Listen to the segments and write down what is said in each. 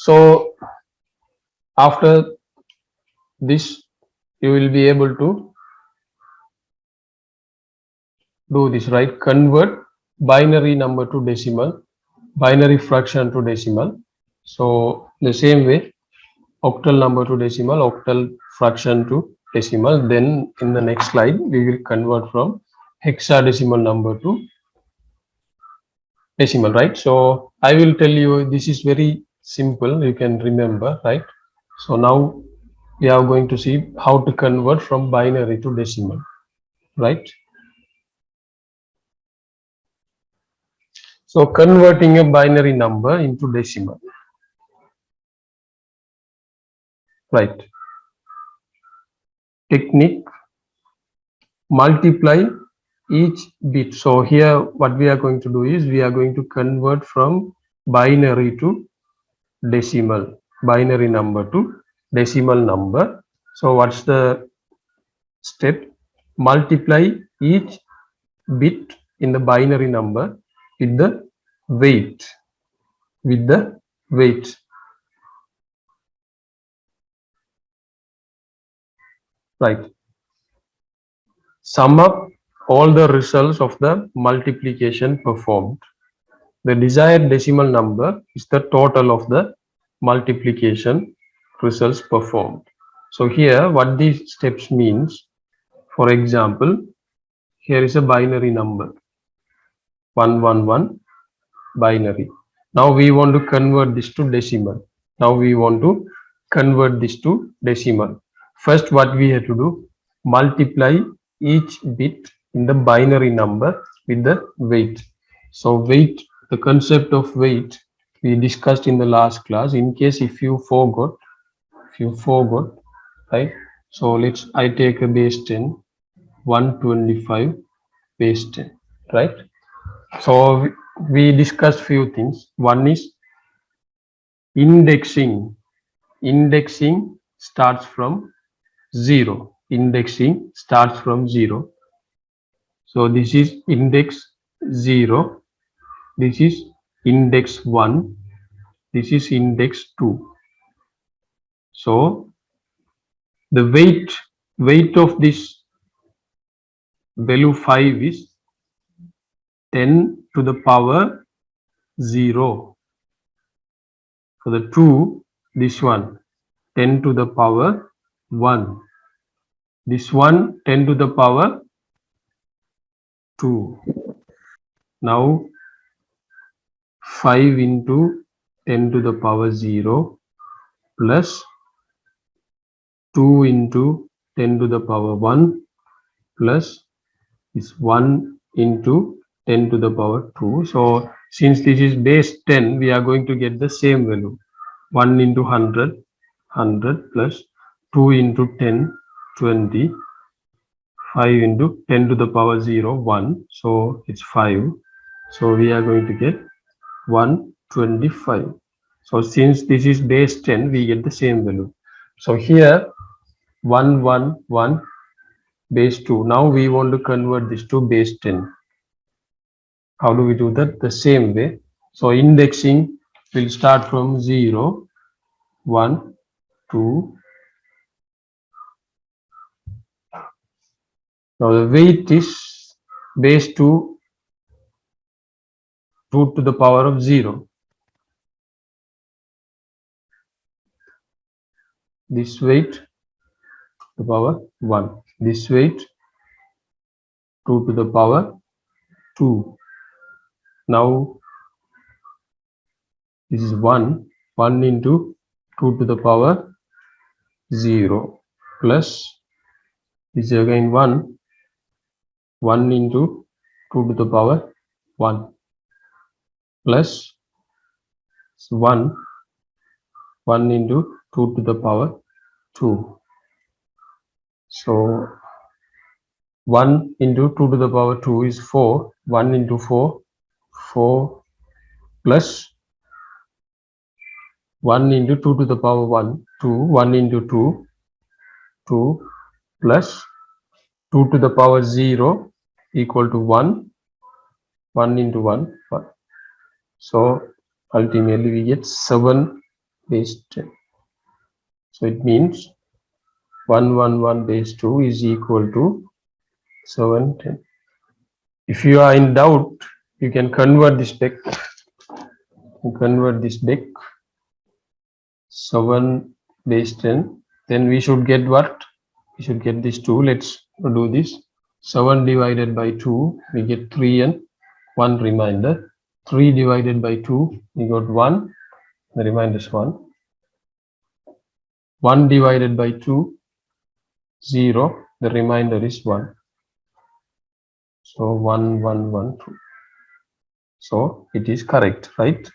So after this you will be able to do this, right? Convert binary number to decimal, binary fraction to decimal. So the same way, octal number to decimal, octal fraction to decimal. Then in the next slide we will convert from hexadecimal number to decimal, right? So I will tell you, this is very simple, you can remember, right? So now we are going to see how to convert from binary to decimal, right? So converting a binary number into decimal, right? Technique: multiply each bit. So here what we are going to do is we are going to convert from binary to decimal, binary number to decimal number. So what's the step? Multiply each bit in the binary number with the weight, right? Sum up all the results of the multiplication performed. The desired decimal number is the total of the multiplication results performed. So here what these steps means, for example, here is a binary number 111 binary. Now we want to convert this to decimal. First what we have to do, multiply each bit in the binary number with the weight. So weight, the concept of weight we discussed in the last class. In case if you forgot, right? So I take a base 10, 125 base 10, right? So we discussed few things. One is indexing. Indexing starts from 0. So this is index 0, this is index 1, this is index 2. So the weight of this value 5 is 10 to the power 0. For the 2, this one 10 to the power 1. This one 10 to the power 2. Now 5 into 10 to the power 0 plus 2 into 10 to the power 1 plus is 1 into 10 to the power 2. So since this is base 10, we are going to get the same value. 1 into 100, 100 plus 2 into 10, 20, 5 into 10 to the power 0, 1. So it's 5. So we are going to get 125. So since this is base 10, we get the same value. So here 111 base 2. Now we want to convert this to base 10. How do we do that? The same way. So indexing will start from 0, 1, 2. Now the weight is base 2 to the power of 0. This weight to the power 1. This weight 2 to the power 2. Now this is 1 into 2 to the power 0 plus this is again 1 into 2 to the power 1 plus 1 into 2 to the power 2. So 1 into 2 to the power 2 is 4. 1 into 4, 4 plus 1 into 2 to the power 1, 2. 1 into 2, 2 plus 2 to the power 0 equal to 1. 1 into 1, 1. So ultimately we get 7 base 10. So it means 111 base 2 is equal to 710. If you are in doubt, you can convert this back. Convert this back. 7 base 10. Then we should get what? We should get this 2. Let's do this. 7 divided by 2, we get 3 and 1 remainder. 3 divided by 2, we got 1. The remainder is 1. 1 divided by 2, 0. The remainder is 1. So 1, 1, 1, 2. So it is correct, right?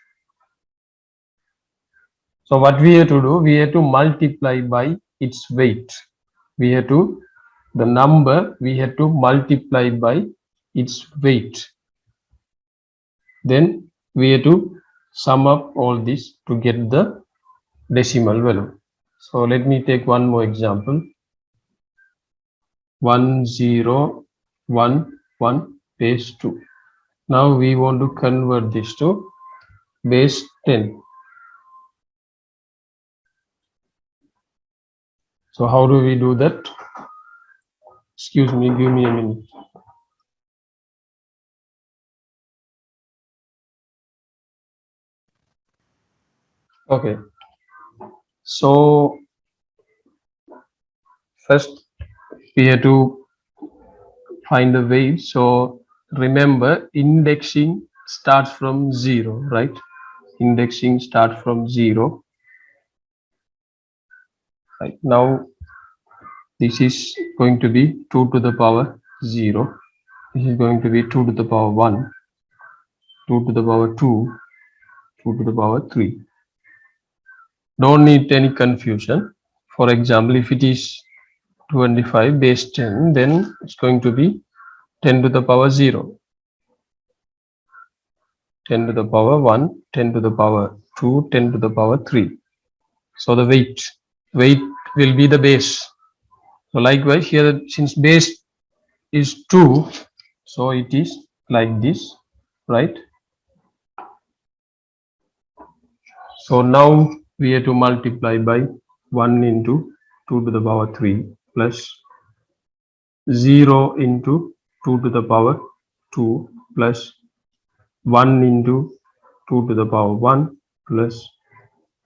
So what we have to do, we have to multiply by its weight. We have to, the number, we have to multiply by its weight. Then we have to sum up all this to get the decimal value. So let me take one more example. 1011 base 2. Now we want to convert this to base 10. So how do we do that? Excuse me, give me a minute. Okay. So first we have to find the weight. So remember, indexing starts from 0, right? Indexing starts from 0. Right now, this is going to be 2 to the power 0. This is going to be 2 to the power 1, 2 to the power 2, 2 to the power 3. Don't need any confusion. For example, if it is 25 base 10, then it's going to be 10 to the power 0, 10 to the power 1, 10 to the power 2, 10 to the power 3. So the weight will be the base. So likewise here, since base is 2, so it is like this, right? So now we have to multiply by 1 into 2 to the power 3 plus 0 into 2 to the power 2 plus 1 into 2 to the power 1 plus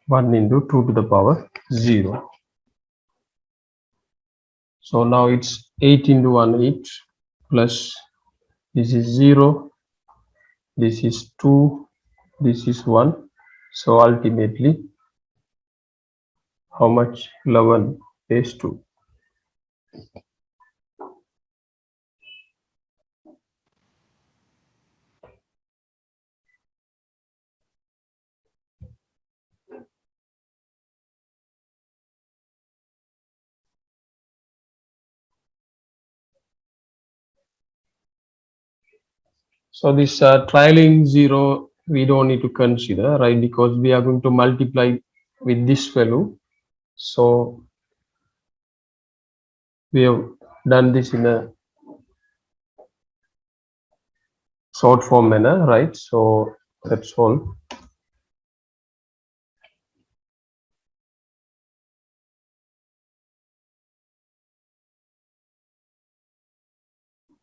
1 into 2 to the power 0. So now it's 8 into 1, 8 plus this is 0, this is 2, this is 1. So ultimately, how much? 11 base 2. So this trailing 0, we don't need to consider, right? Because we are going to multiply with this value. So we have done this in a short form manner, right? So that's all.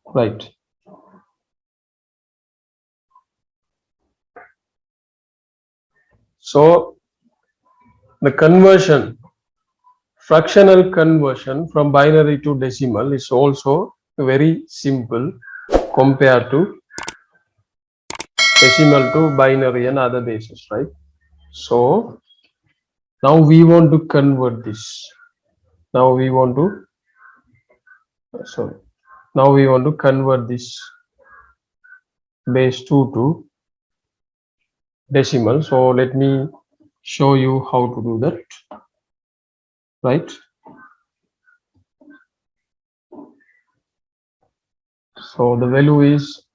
Right. So the conversion, fractional conversion from binary to decimal is also very simple compared to decimal to binary and other bases, right? So now we want to convert this. Now we want to convert this base 2 to decimal. So let me show you how to do that, right? So the value is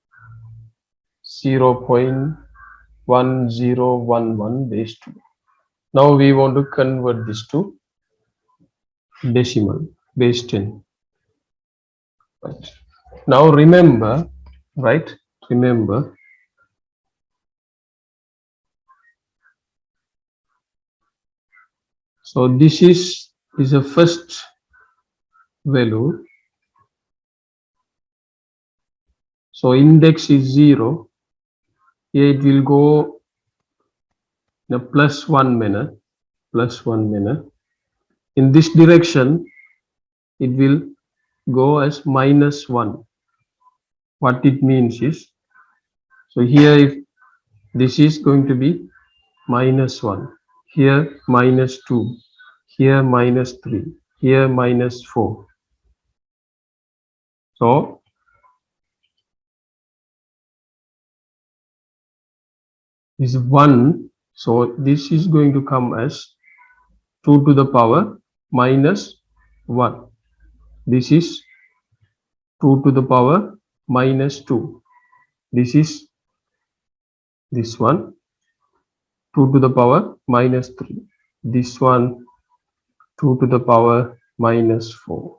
0.1011 base 2. Now we want to convert this to decimal, base 10. Right. Now remember, right? Remember, So this is a first value. So index is 0. Here it will go in a +1 manner. In this direction, it will go as -1. What it means is, so here if this is going to be -1, here -2, here -3, here -4. So is 1. So this is going to come as 2 to the power -1. This is 2 to the power -2. This is this one 2 to the power -3. This one 2 to the power -4.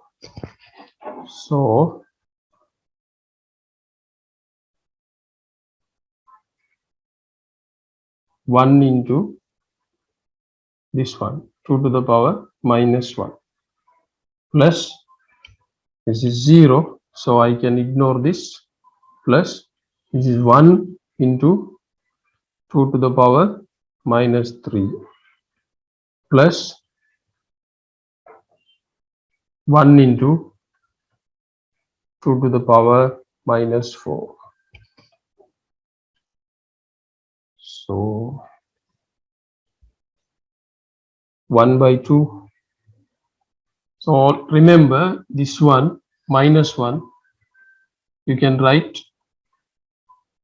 So 1 into this one 2 to the power -1 plus this is 0, so I can ignore this, plus this is 1 into 2 to the power -3 plus 1 into 2 to the power -4. So 1/2. So remember this one -1, you can write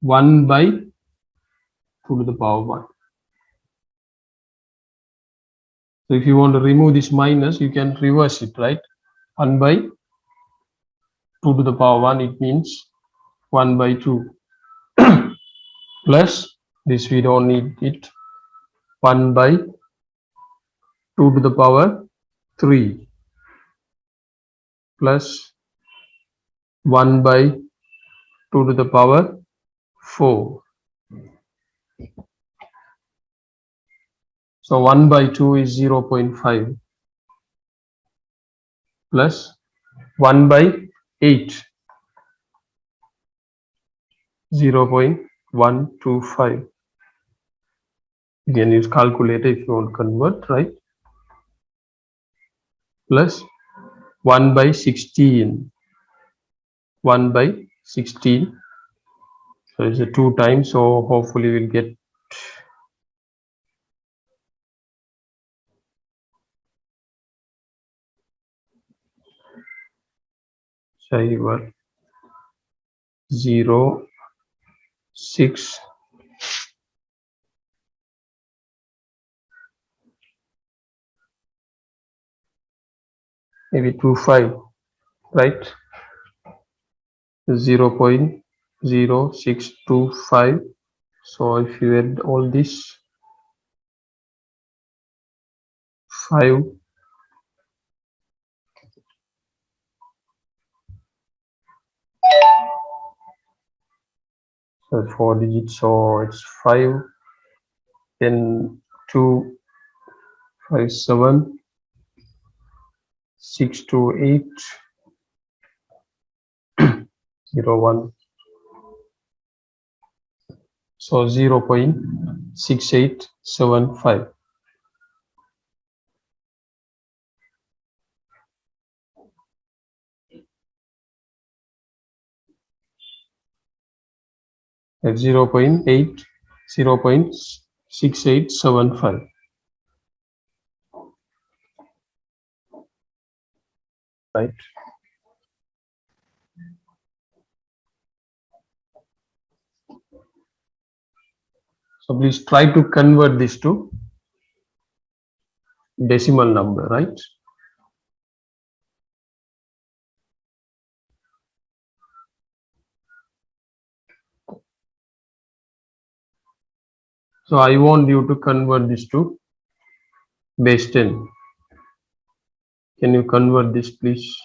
1/2 to the power 1. So if you want to remove this minus, you can reverse it, right? 1/2 to the power 1, it means 1/2 plus this, we don't need it, 1/2 to the power 3 plus 1/2 to the power 4. So 1/2 is 0.5 plus 1/8, 0.125. You can use calculator if you want to convert, right? Plus 1/16, 1/16. So it's a 2 times. So hopefully we'll get 0, 6, maybe 25, right? 0.0625. So if you add all this 5, so 4 digits, so it's 5, 10, 2, 5, 7, 6, 2, 8, 0, 1. So 0.6875. At 0.6875, right? So please try to convert this to decimal number, right? So I want you to convert this to base 10. Can you convert this, please?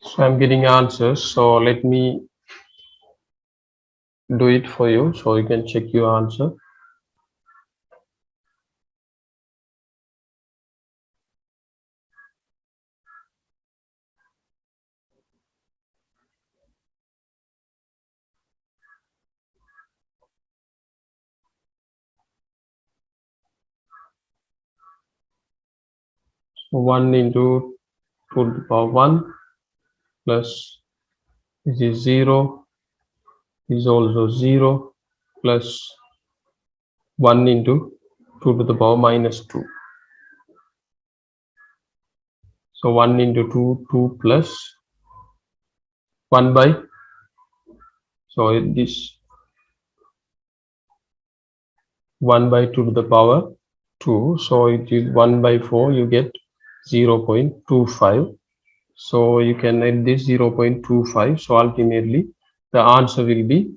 So I'm getting answers. So let me do it for you so you can check your answer. So 1 into 2 to the power 1 plus this is 0 is also 0 plus 1 into 2 to the power minus 2. So 1 into 2, 2 plus 1 by, so this 1 by 2 to the power 2. So it is 1 by 4, you get 0.25. So you can add this 0.25. So ultimately the answer will be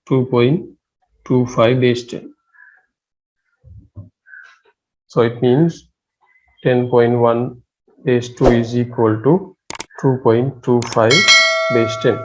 2.25 base 10. So it means 10.1 base 2 is equal to 2.25 base 10.